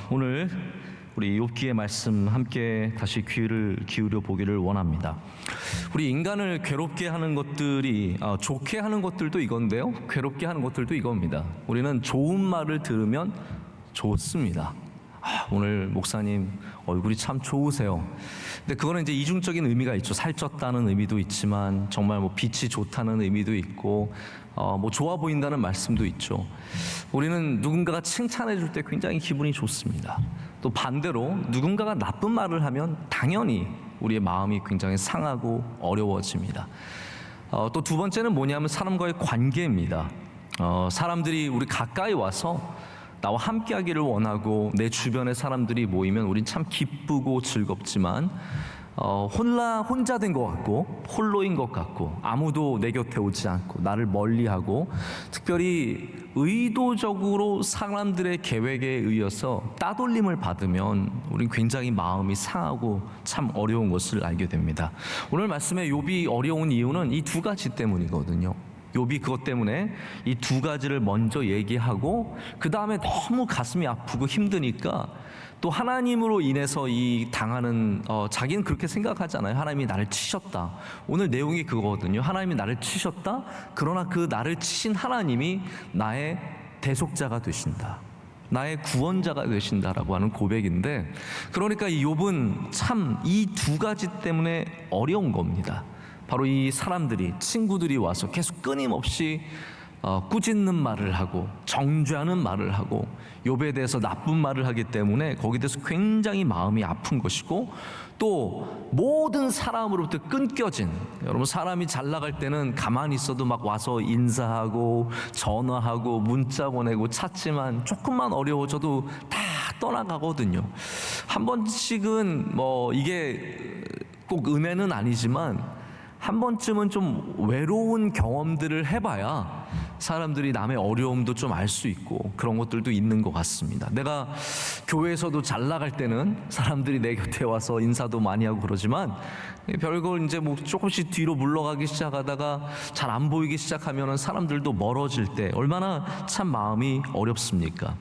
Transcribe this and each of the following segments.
오늘 우리 욥기의 말씀 함께 다시 귀를 기울여 보기를 원합니다. 우리 인간을 괴롭게 하는 것들이 좋게 하는 것들도 이건데요, 괴롭게 하는 것들도 이겁니다. 우리는 좋은 말을 들으면 좋습니다. 오늘 목사님 얼굴이 참 좋으세요. 근데 그거는 이제 이중적인 의미가 있죠. 살쪘다는 의미도 있지만 정말 빛이 좋다는 의미도 있고 좋아 보인다는 말씀도 있죠. 우리는 누군가가 칭찬해 줄 때 굉장히 기분이 좋습니다. 또 반대로 누군가가 나쁜 말을 하면 당연히 우리의 마음이 굉장히 상하고 어려워집니다. 또 두 번째는 뭐냐면 사람과의 관계입니다. 사람들이 우리 가까이 와서 나와 함께 하기를 원하고 내 주변의 사람들이 모이면 우린 참 기쁘고 즐겁지만 혼자 된 것 같고 홀로인 것 같고 아무도 내 곁에 오지 않고 나를 멀리하고 특별히 의도적으로 사람들의 계획에 의해서 따돌림을 받으면 우린 굉장히 마음이 상하고 참 어려운 것을 알게 됩니다. 오늘 말씀에 욥이 어려운 이유는 이 두 가지 때문이거든요. 욥이 그것 때문에 이 두 가지를 먼저 얘기하고 그 다음에 너무 가슴이 아프고 힘드니까 또 하나님으로 인해서 이 당하는 자기는 그렇게 생각하잖아요. 하나님이 나를 치셨다. 오늘 내용이 그거거든요. 하나님이 나를 치셨다. 그러나 그 나를 치신 하나님이 나의 대속자가 되신다. 나의 구원자가 되신다라고 하는 고백인데, 그러니까 이 욥은 참 이 두 가지 때문에 어려운 겁니다. 바로 이 사람들이, 친구들이 와서 계속 끊임없이 꾸짖는 말을 하고 정죄하는 말을 하고 욥에 대해서 나쁜 말을 하기 때문에 거기에 대해서 굉장히 마음이 아픈 것이고, 또 모든 사람으로부터 끊겨진, 여러분 사람이 잘 나갈 때는 가만히 있어도 막 와서 인사하고 전화하고 문자 보내고 찾지만 조금만 어려워져도 다 떠나가거든요. 한 번씩은 이게 꼭 은혜는 아니지만 한 번쯤은 좀 외로운 경험들을 해봐야 사람들이 남의 어려움도 좀 알 수 있고 그런 것들도 있는 것 같습니다. 내가 교회에서도 잘 나갈 때는 사람들이 내 곁에 와서 인사도 많이 하고 그러지만 별걸 이제 조금씩 뒤로 물러가기 시작하다가 잘 안 보이기 시작하면 사람들도 멀어질 때 얼마나 참 마음이 어렵습니까?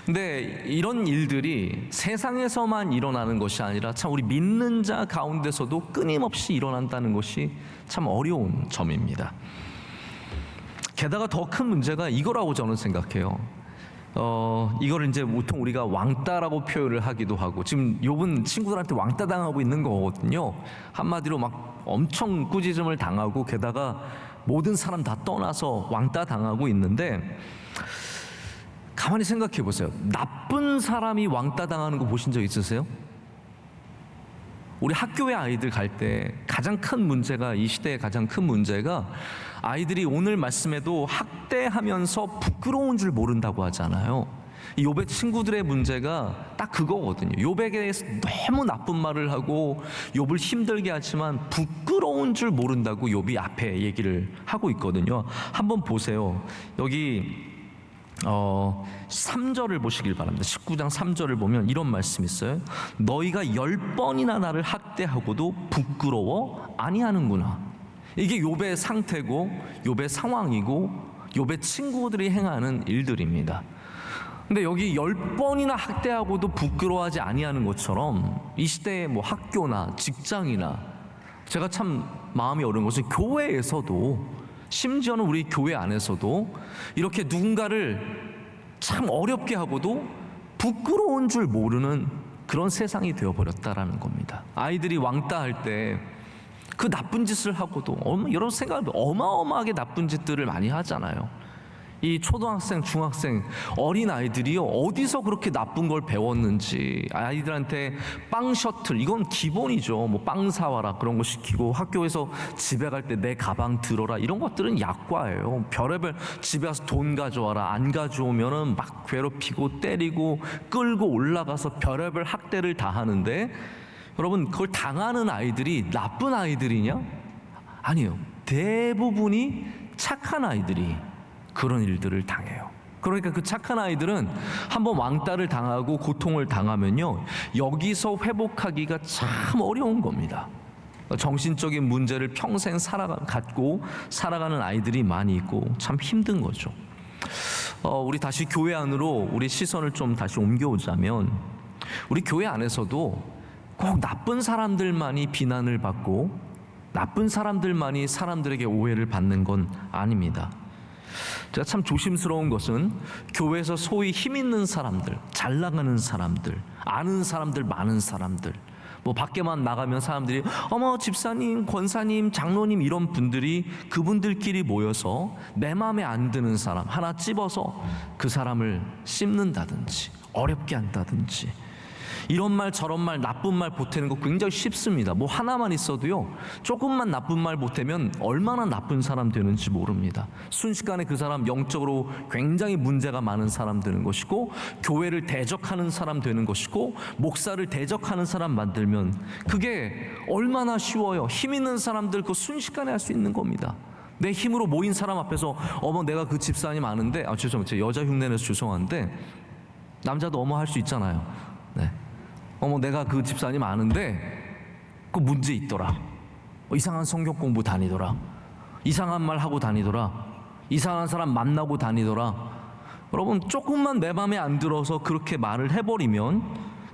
근데 이런 일들이 세상에서만 일어나는 것이 아니라 참 우리 믿는 자 가운데서도 끊임없이 일어난다는 것이 참 어려운 점입니다. 게다가 더 큰 문제가 이거라고 저는 생각해요. 이걸 이제 보통 우리가 왕따라고 표현을 하기도 하고, 지금 욥은 친구들한테 왕따 당하고 있는 거거든요. 한마디로 막 엄청 꾸짖음을 당하고 게다가 모든 사람 다 떠나서 왕따 당하고 있는데, 가만히 생각해 보세요. 나쁜 사람이 왕따 당하는 거 보신 적 있으세요? 우리 학교에 아이들 갈 때 가장 큰 문제가, 이 시대의 가장 큰 문제가 아이들이 오늘 말씀에도 학대하면서 부끄러운 줄 모른다고 하잖아요. 이 욥의 친구들의 문제가 딱 그거거든요. 욥에게 너무 나쁜 말을 하고 욥을 힘들게 하지만 부끄러운 줄 모른다고 욥이 앞에 얘기를 하고 있거든요. 한번 보세요. 여기 3절을 보시길 바랍니다. 19장 3절을 보면 이런 말씀이 있어요. 너희가 10번이나 나를 학대하고도 부끄러워 아니하는구나. 이게 욥의 상태고 욥의 상황이고 욥의 친구들이 행하는 일들입니다. 근데 여기 10번이나 학대하고도 부끄러워하지 아니하는 것처럼 이 시대의 학교나 직장이나, 제가 참 마음이 어려운 것은 교회에서도, 심지어는 우리 교회 안에서도 이렇게 누군가를 참 어렵게 하고도 부끄러운 줄 모르는 그런 세상이 되어버렸다라는 겁니다. 아이들이 왕따할 때 그 나쁜 짓을 하고도 여러분 생각해보면 어마어마하게 나쁜 짓들을 많이 하잖아요. 이 초등학생, 중학생, 어린 아이들이요, 어디서 그렇게 나쁜 걸 배웠는지. 아이들한테 빵 셔틀, 이건 기본이죠. 빵 사와라 그런 거 시키고, 학교에서 집에 갈 때 내 가방 들어라, 이런 것들은 약과예요. 별의별, 집에 와서 돈 가져와라, 안 가져오면은 막 괴롭히고 때리고 끌고 올라가서 별의별 학대를 다 하는데, 여러분 그걸 당하는 아이들이 나쁜 아이들이냐? 아니에요. 대부분이 착한 아이들이 그런 일들을 당해요. 그러니까 그 착한 아이들은 한번 왕따를 당하고 고통을 당하면요, 여기서 회복하기가 참 어려운 겁니다. 정신적인 문제를 평생 갖고 살아가는 아이들이 많이 있고 참 힘든 거죠. 우리 다시 교회 안으로 우리 시선을 좀 다시 옮겨오자면, 우리 교회 안에서도 꼭 나쁜 사람들만이 비난을 받고 나쁜 사람들만이 사람들에게 오해를 받는 건 아닙니다. 제가 참 조심스러운 것은 교회에서 소위 힘 있는 사람들, 잘 나가는 사람들, 아는 사람들, 많은 사람들, 뭐 밖에만 나가면 사람들이 어머 집사님, 권사님, 장로님 이런 분들이 그분들끼리 모여서 내 마음에 안 드는 사람 하나 찝어서 그 사람을 씹는다든지 어렵게 한다든지, 이런 말 저런 말 나쁜 말 보태는 거 굉장히 쉽습니다. 뭐 하나만 있어도요, 조금만 나쁜 말 보태면 얼마나 나쁜 사람 되는지 모릅니다. 순식간에 그 사람 영적으로 굉장히 문제가 많은 사람 되는 것이고, 교회를 대적하는 사람 되는 것이고, 목사를 대적하는 사람 만들면 그게 얼마나 쉬워요. 힘 있는 사람들 그거 순식간에 할 수 있는 겁니다. 내 힘으로 모인 사람 앞에서 어머 내가 그 집사님 아는데, 죄송합니다, 제 여자 흉내내서 죄송한데 남자도 어머 할 수 있잖아요. 네. 어머 내가 그 집사님 아는데 그 문제 있더라, 이상한 성경 공부 다니더라, 이상한 말 하고 다니더라, 이상한 사람 만나고 다니더라. 여러분 조금만 내 맘에 안 들어서 그렇게 말을 해버리면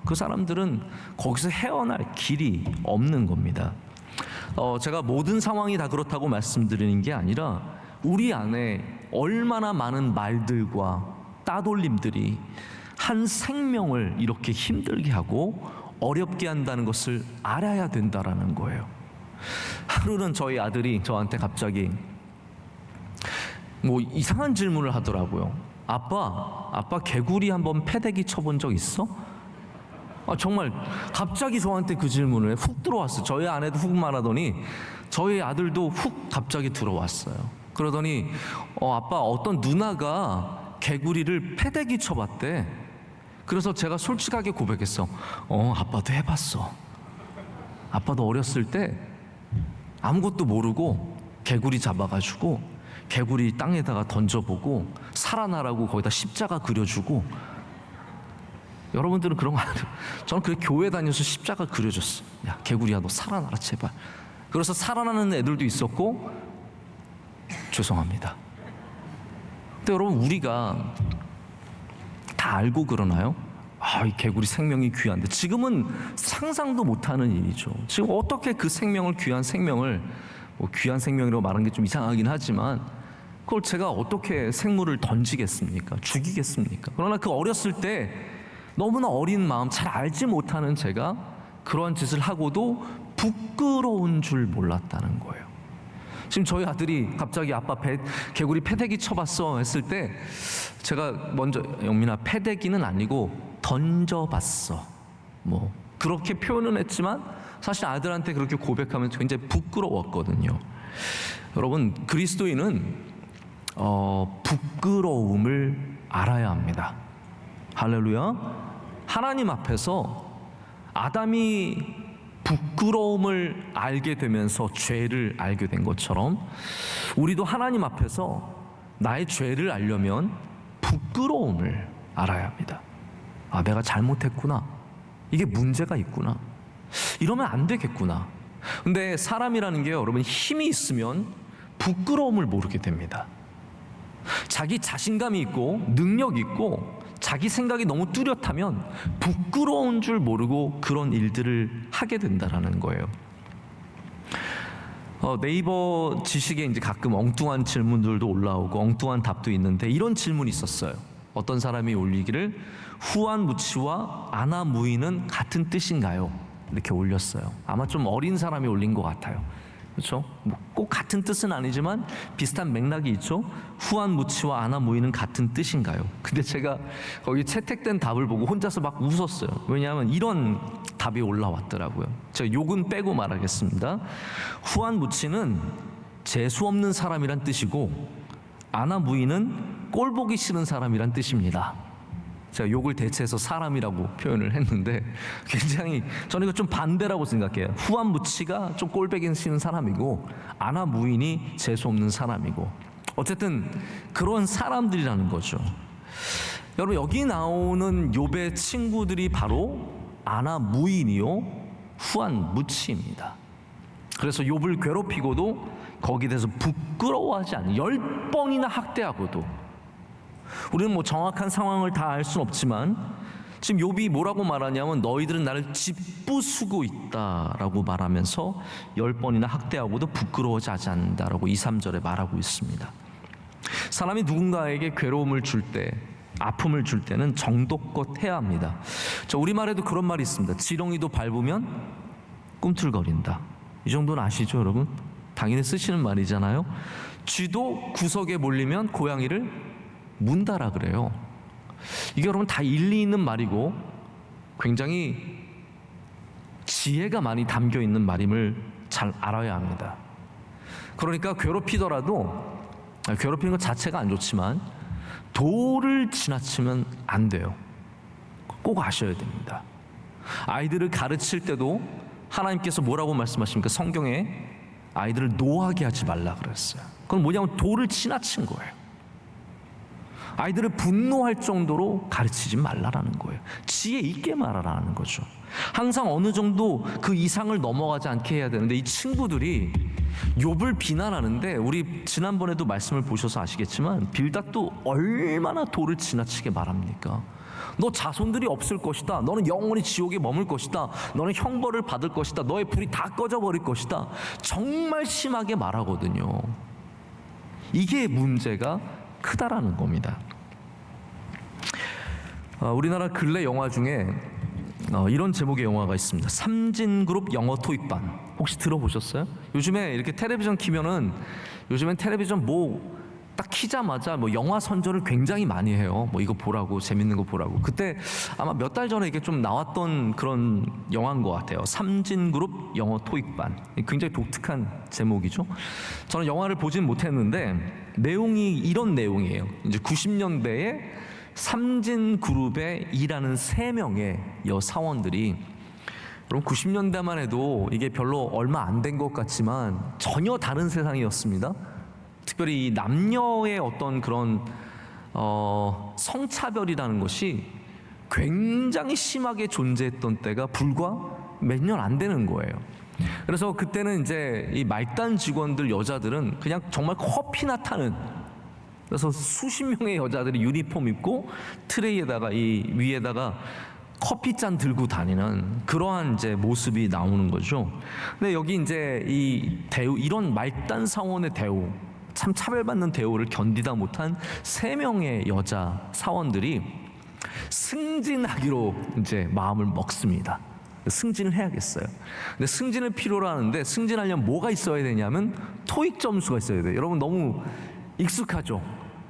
그 사람들은 거기서 헤어날 길이 없는 겁니다. 제가 모든 상황이 다 그렇다고 말씀드리는 게 아니라, 우리 안에 얼마나 많은 말들과 따돌림들이 한 생명을 이렇게 힘들게 하고 어렵게 한다는 것을 알아야 된다라는 거예요. 하루는 저희 아들이 저한테 갑자기 뭐 이상한 질문을 하더라고요. 아빠 개구리 한번 패대기 쳐본 적 있어? 정말 갑자기 저한테 그 질문을 훅 들어왔어요. 저희 아내도 훅 말하더니 저희 아들도 훅 갑자기 들어왔어요. 그러더니 아빠 어떤 누나가 개구리를 패대기 쳐봤대. 그래서 제가 솔직하게 고백했어. 아빠도 해봤어. 아빠도 어렸을 때 아무것도 모르고 개구리 잡아가지고 개구리 땅에다가 던져보고 살아나라고 거기다 십자가 그려주고. 여러분들은 그런 거 아니에요? 저는 그 교회 다녀서 십자가 그려줬어. 야 개구리야 너 살아나라 제발. 그래서 살아나는 애들도 있었고. 죄송합니다. 근데 여러분 우리가 다 알고 그러나요? 이 개구리 생명이 귀한데. 지금은 상상도 못하는 일이죠. 지금 어떻게 그 생명을, 귀한 생명을, 뭐 귀한 생명이라고 말하는 게 좀 이상하긴 하지만, 그걸 제가 어떻게 생물을 던지겠습니까? 죽이겠습니까? 그러나 그 어렸을 때 너무나 어린 마음, 잘 알지 못하는 제가 그러한 짓을 하고도 부끄러운 줄 몰랐다는 거예요. 지금 저희 아들이 갑자기 아빠 개구리 패대기 쳐봤어 했을 때 제가 먼저 영민아 패대기는 아니고 던져봤어, 뭐 그렇게 표현은 했지만 사실 아들한테 그렇게 고백하면 굉장히 부끄러웠거든요. 여러분 그리스도인은 부끄러움을 알아야 합니다. 할렐루야. 하나님 앞에서 아담이 부끄러움을 알게 되면서 죄를 알게 된 것처럼, 우리도 하나님 앞에서 나의 죄를 알려면 부끄러움을 알아야 합니다. 내가 잘못했구나, 이게 문제가 있구나, 이러면 안 되겠구나. 근데 사람이라는 게 여러분 힘이 있으면 부끄러움을 모르게 됩니다. 자기 자신감이 있고 능력이 있고 자기 생각이 너무 뚜렷하면 부끄러운 줄 모르고 그런 일들을 하게 된다라는 거예요. 네이버 지식에 이제 가끔 엉뚱한 질문들도 올라오고 엉뚱한 답도 있는데, 이런 질문이 있었어요. 어떤 사람이 올리기를 후안무치와 아나무인은 같은 뜻인가요? 이렇게 올렸어요. 아마 좀 어린 사람이 올린 것 같아요. 그렇죠? 꼭 같은 뜻은 아니지만 비슷한 맥락이 있죠. 후안무치와 아나무인은 같은 뜻인가요? 근데 제가 거기 채택된 답을 보고 혼자서 막 웃었어요. 왜냐하면 이런 답이 올라왔더라고요. 제가 욕은 빼고 말하겠습니다. 후안무치는 재수 없는 사람이란 뜻이고, 아나무인은 꼴 보기 싫은 사람이란 뜻입니다. 제가 욕을 대체해서 사람이라고 표현을 했는데, 굉장히 저는 이거 좀 반대라고 생각해요. 후안무치가 좀 꼴보기 싫은 사람이고 아나무인이 재수 없는 사람이고, 어쨌든 그런 사람들이라는 거죠. 여러분 여기 나오는 욥의 친구들이 바로 아나무인이요 후안무치입니다. 그래서 욥을 괴롭히고도 거기에 대해서 부끄러워하지 않는, 10번이나 학대하고도 우리는 뭐 정확한 상황을 다 알 수는 없지만 지금 욥이 뭐라고 말하냐면 너희들은 나를 짓부수고 있다라고 말하면서 10번이나 학대하고도 부끄러워하지 않는다라고 2, 3절에 말하고 있습니다. 사람이 누군가에게 괴로움을 줄 때, 아픔을 줄 때는 정도껏 해야 합니다. 우리말에도 그런 말이 있습니다. 지렁이도 밟으면 꿈틀거린다. 이 정도는 아시죠, 여러분? 당연히 쓰시는 말이잖아요. 쥐도 구석에 몰리면 고양이를 문다라 그래요. 이게 여러분 다 일리 있는 말이고 굉장히 지혜가 많이 담겨 있는 말임을 잘 알아야 합니다. 그러니까 괴롭히더라도, 괴롭히는 것 자체가 안 좋지만 도를 지나치면 안 돼요. 꼭 아셔야 됩니다. 아이들을 가르칠 때도 하나님께서 뭐라고 말씀하십니까? 성경에 아이들을 노하게 하지 말라 그랬어요. 그건 뭐냐면 도를 지나친 거예요. 아이들을 분노할 정도로 가르치지 말라라는 거예요. 지혜 있게 말하라는 거죠. 항상 어느 정도 그 이상을 넘어가지 않게 해야 되는데 이 친구들이 욥을 비난하는데, 우리 지난번에도 말씀을 보셔서 아시겠지만 빌닷도 얼마나 도를 지나치게 말합니까? 너 자손들이 없을 것이다. 너는 영원히 지옥에 머물 것이다. 너는 형벌을 받을 것이다. 너의 불이 다 꺼져버릴 것이다. 정말 심하게 말하거든요. 이게 문제가 크다라는 겁니다. 우리나라 근래 영화 중에 이런 제목의 영화가 있습니다. 삼진그룹 영어 토익반. 혹시 들어보셨어요? 요즘에 이렇게 텔레비전 키면은, 요즘엔 텔레비전 딱 키자마자 영화 선전을 굉장히 많이 해요. 이거 보라고, 재밌는 거 보라고. 그때 아마 몇 달 전에 이게 좀 나왔던 그런 영화인 것 같아요. 삼진그룹 영어 토익반. 굉장히 독특한 제목이죠. 저는 영화를 보진 못했는데 내용이 이런 내용이에요. 이제 90년대에 삼진그룹에 일하는 3명의 여사원들이, 여러분 90년대만 해도 이게 별로 얼마 안 된 것 같지만 전혀 다른 세상이었습니다. 특별히 이 남녀의 어떤 그런 성차별이라는 것이 굉장히 심하게 존재했던 때가 불과 몇 년 안 되는 거예요. 그래서 그때는 이제 이 말단 직원들 여자들은 그냥 정말 커피나 타는, 그래서 수십 명의 여자들이 유니폼 입고 트레이에다가 이 위에다가 커피잔 들고 다니는 그러한 이제 모습이 나오는 거죠. 근데 여기 이제 이 대우, 이런 말단 사원의 대우, 참 차별받는 대우를 견디다 못한 3명의 여자 사원들이 승진하기로 이제 마음을 먹습니다. 승진을 해야겠어요. 근데 승진을 필요로 하는데, 승진하려면 뭐가 있어야 되냐면 토익 점수가 있어야 돼요. 여러분 너무 익숙하죠?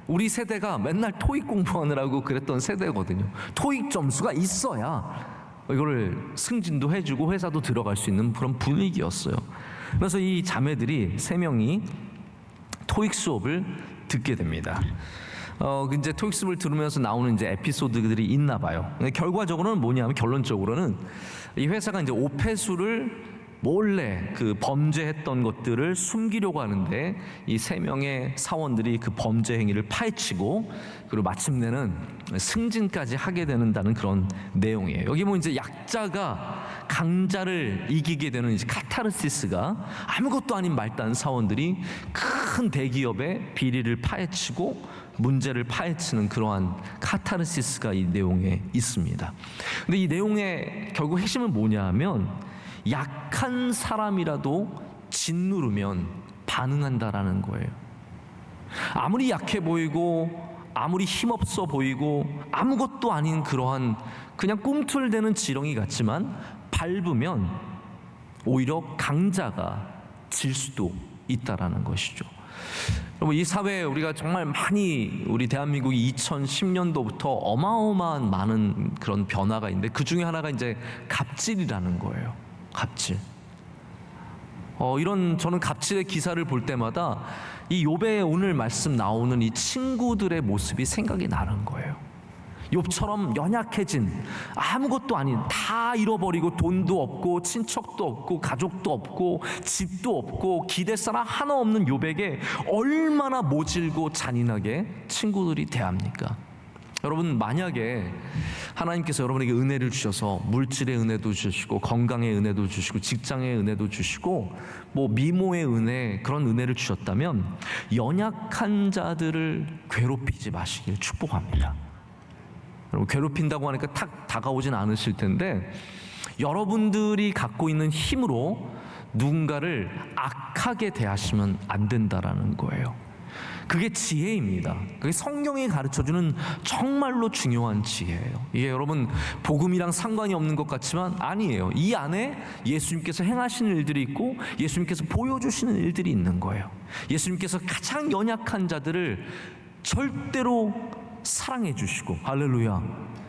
우리 세대가 맨날 토익 공부하느라고 그랬던 세대거든요. 토익 점수가 있어야 이거를 승진도 해주고 회사도 들어갈 수 있는 그런 분위기였어요. 그래서 이 자매들이 3명이 토익 수업을 듣게 됩니다. 이제 토익 수업을 들으면서 나오는 이제 에피소드들이 있나 봐요. 결과적으로는 뭐냐면, 결론적으로는 이 회사가 이제 오폐수를 몰래 그 범죄했던 것들을 숨기려고 하는데, 이 3명의 사원들이 그 범죄 행위를 파헤치고 그리고 마침내는 승진까지 하게 되는다는 그런 내용이에요. 여기 뭐 이제 약자가 강자를 이기게 되는 이제 카타르시스가, 아무것도 아닌 말단 사원들이 큰 대기업의 비리를 파헤치고 문제를 파헤치는 그러한 카타르시스가 이 내용에 있습니다. 근데 이 내용의 결국 핵심은 뭐냐 하면, 약한 사람이라도 짓누르면 반응한다라는 거예요. 아무리 약해 보이고 아무리 힘없어 보이고 아무것도 아닌 그러한 그냥 꿈틀대는 지렁이 같지만 밟으면 오히려 강자가 질 수도 있다라는 것이죠. 여러분, 이 사회에 우리가 정말 많이, 우리 대한민국이 2010년도부터 어마어마한 많은 그런 변화가 있는데, 그 중에 하나가 이제 갑질이라는 거예요. 갑질. 이런, 저는 갑질의 기사를 볼 때마다 이 욥의 오늘 말씀 나오는 이 친구들의 모습이 생각이 나는 거예요. 욥처럼 연약해진, 아무것도 아닌, 다 잃어버리고 돈도 없고 친척도 없고 가족도 없고 집도 없고 기댈 사람 하나 없는 욥에게 얼마나 모질고 잔인하게 친구들이 대합니까? 여러분, 만약에 하나님께서 여러분에게 은혜를 주셔서 물질의 은혜도 주시고 건강의 은혜도 주시고 직장의 은혜도 주시고 뭐 미모의 은혜, 그런 은혜를 주셨다면 연약한 자들을 괴롭히지 마시길 축복합니다. 여러분, 괴롭힌다고 하니까 탁 다가오진 않으실 텐데 여러분들이 갖고 있는 힘으로 누군가를 악하게 대하시면 안 된다라는 거예요. 그게 지혜입니다. 그게 성경이 가르쳐주는 정말로 중요한 지혜예요. 이게 여러분 복음이랑 상관이 없는 것 같지만 아니에요. 이 안에 예수님께서 행하시는 일들이 있고 예수님께서 보여주시는 일들이 있는 거예요. 예수님께서 가장 연약한 자들을 절대로 사랑해 주시고, 할렐루야,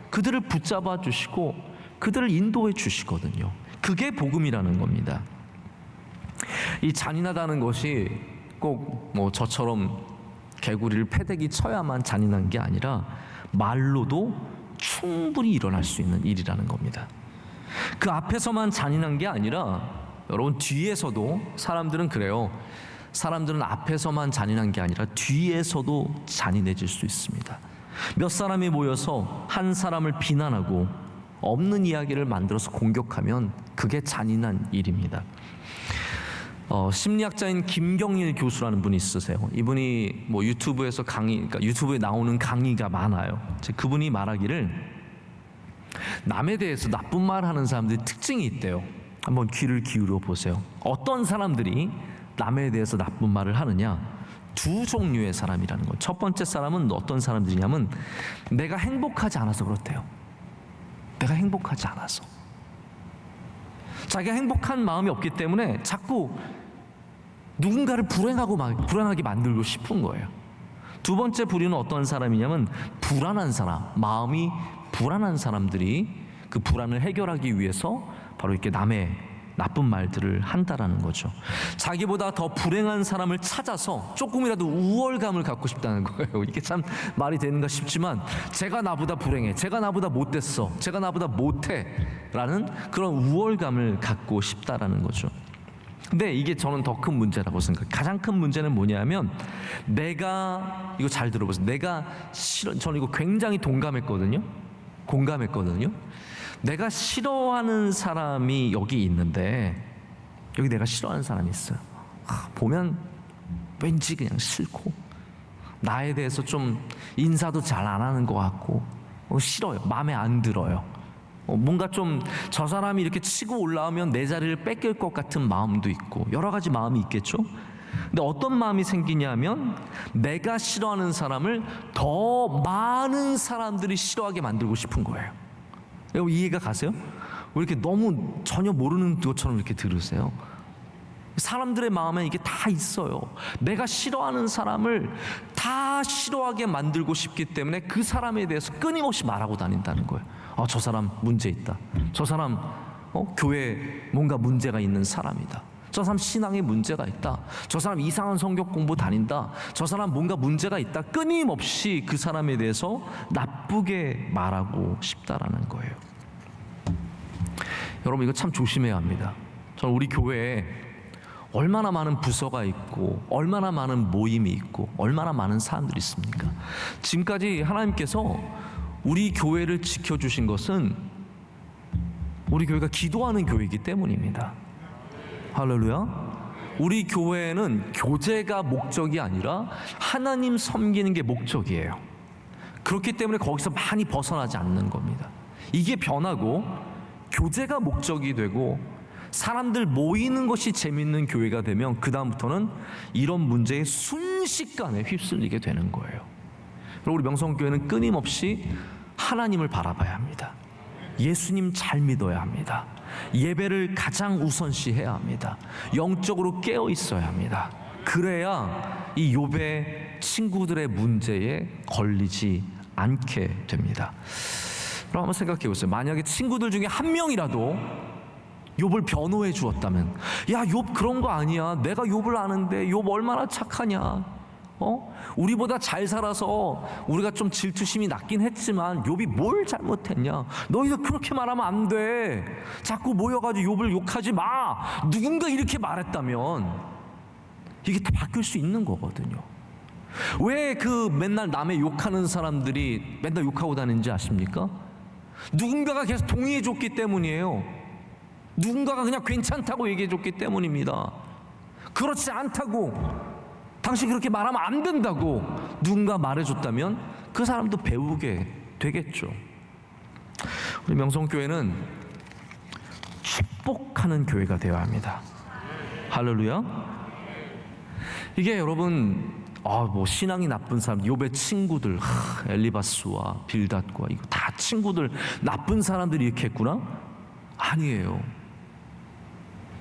그들을 붙잡아 주시고 그들을 인도해 주시거든요. 그게 복음이라는 겁니다. 이 잔인하다는 것이 꼭 뭐 저처럼 개구리를 패대기 쳐야만 잔인한 게 아니라 말로도 충분히 일어날 수 있는 일이라는 겁니다. 그 앞에서만 잔인한 게 아니라 여러분, 뒤에서도 사람들은 그래요. 사람들은 앞에서만 잔인한 게 아니라 뒤에서도 잔인해질 수 있습니다. 몇 사람이 모여서 한 사람을 비난하고 없는 이야기를 만들어서 공격하면 그게 잔인한 일입니다. 심리학자인 김경일 교수라는 분이 있으세요. 이분이 뭐 유튜브에서 그러니까 유튜브에 나오는 강의가 많아요. 그분이 말하기를 남에 대해서 나쁜 말 하는 사람들이 특징이 있대요. 한번 귀를 기울여 보세요. 어떤 사람들이 남에 대해서 나쁜 말을 하느냐? 두 종류의 사람이라는 거예요. 첫 번째 사람은 어떤 사람들이냐면 내가 행복하지 않아서 그렇대요. 내가 행복하지 않아서. 자기가 행복한 마음이 없기 때문에 자꾸 누군가를 불행하게 만들고 싶은 거예요. 두 번째 부류는 어떤 사람이냐면 불안한 사람, 마음이 불안한 사람들이 그 불안을 해결하기 위해서 바로 이렇게 남의 나쁜 말들을 한다라는 거죠. 자기보다 더 불행한 사람을 찾아서 조금이라도 우월감을 갖고 싶다는 거예요. 이게 참 말이 되는가 싶지만 제가 나보다 불행해, 제가 나보다 못됐어, 제가 나보다 못해 라는 그런 우월감을 갖고 싶다라는 거죠. 근데 이게 저는 더 큰 문제라고 생각해요. 가장 큰 문제는 뭐냐면 내가, 이거 잘 들어보세요. 내가 저는 이거 굉장히 공감했거든요. 내가 싫어하는 사람이 여기 있는데, 여기 내가 싫어하는 사람이 있어요. 보면 왠지 그냥 싫고 나에 대해서 좀 인사도 잘 안 하는 것 같고 싫어요. 마음에 안 들어요. 뭔가 좀 저 사람이 이렇게 치고 올라오면 내 자리를 뺏길 것 같은 마음도 있고 여러 가지 마음이 있겠죠. 근데 어떤 마음이 생기냐면 내가 싫어하는 사람을 더 많은 사람들이 싫어하게 만들고 싶은 거예요. 여러분, 이해가 가세요? 왜 이렇게 너무 전혀 모르는 것처럼 이렇게 들으세요? 사람들의 마음에 이게 다 있어요. 내가 싫어하는 사람을 다 싫어하게 만들고 싶기 때문에 그 사람에 대해서 끊임없이 말하고 다닌다는 거예요. 저 사람 문제 있다. 저 사람 교회에 뭔가 문제가 있는 사람이다. 저 사람 신앙에 문제가 있다. 저 사람 이상한 성경 공부 다닌다. 저 사람 뭔가 문제가 있다. 끊임없이 그 사람에 대해서 나쁘게 말하고 싶다라는 거예요. 여러분, 이거 참 조심해야 합니다. 저는 우리 교회에 얼마나 많은 부서가 있고 얼마나 많은 모임이 있고 얼마나 많은 사람들이 있습니까? 지금까지 하나님께서 우리 교회를 지켜주신 것은 우리 교회가 기도하는 교회이기 때문입니다. 할렐루야. 우리 교회는 교제가 목적이 아니라 하나님 섬기는 게 목적이에요. 그렇기 때문에 거기서 많이 벗어나지 않는 겁니다. 이게 변하고 교제가 목적이 되고 사람들 모이는 것이 재밌는 교회가 되면 그 다음부터는 이런 문제에 순식간에 휩쓸리게 되는 거예요. 그리고 우리 명성교회는 끊임없이 하나님을 바라봐야 합니다. 예수님 잘 믿어야 합니다. 예배를 가장 우선시해야 합니다. 영적으로 깨어 있어야 합니다. 그래야 이 욥의 친구들의 문제에 걸리지 않게 됩니다. 그럼 한번 생각해 보세요. 만약에 친구들 중에 한 명이라도 욥을 변호해 주었다면, 야, 욥 그런 거 아니야. 내가 욥을 아는데 욥 얼마나 착하냐. 우리보다 잘 살아서 우리가 좀 질투심이 낮긴 했지만 욥이 뭘 잘못했냐. 너희들 그렇게 말하면 안 돼. 자꾸 모여가지고 욥을 욕하지 마. 누군가 이렇게 말했다면 이게 다 바뀔 수 있는 거거든요. 왜 그 맨날 남의 욕하는 사람들이 맨날 욕하고 다니는지 아십니까? 누군가가 계속 동의해 줬기 때문이에요. 누군가가 그냥 괜찮다고 얘기해 줬기 때문입니다. 그렇지 않다고, 당신 그렇게 말하면 안 된다고 누군가 말해줬다면 그 사람도 배우게 되겠죠. 우리 명성교회는 축복하는 교회가 되어야 합니다. 할렐루야. 이게 여러분, 뭐 신앙이 나쁜 사람, 욥의 친구들, 엘리바스와 빌닷과 이거 다 친구들, 나쁜 사람들이 이렇게 했구나? 아니에요.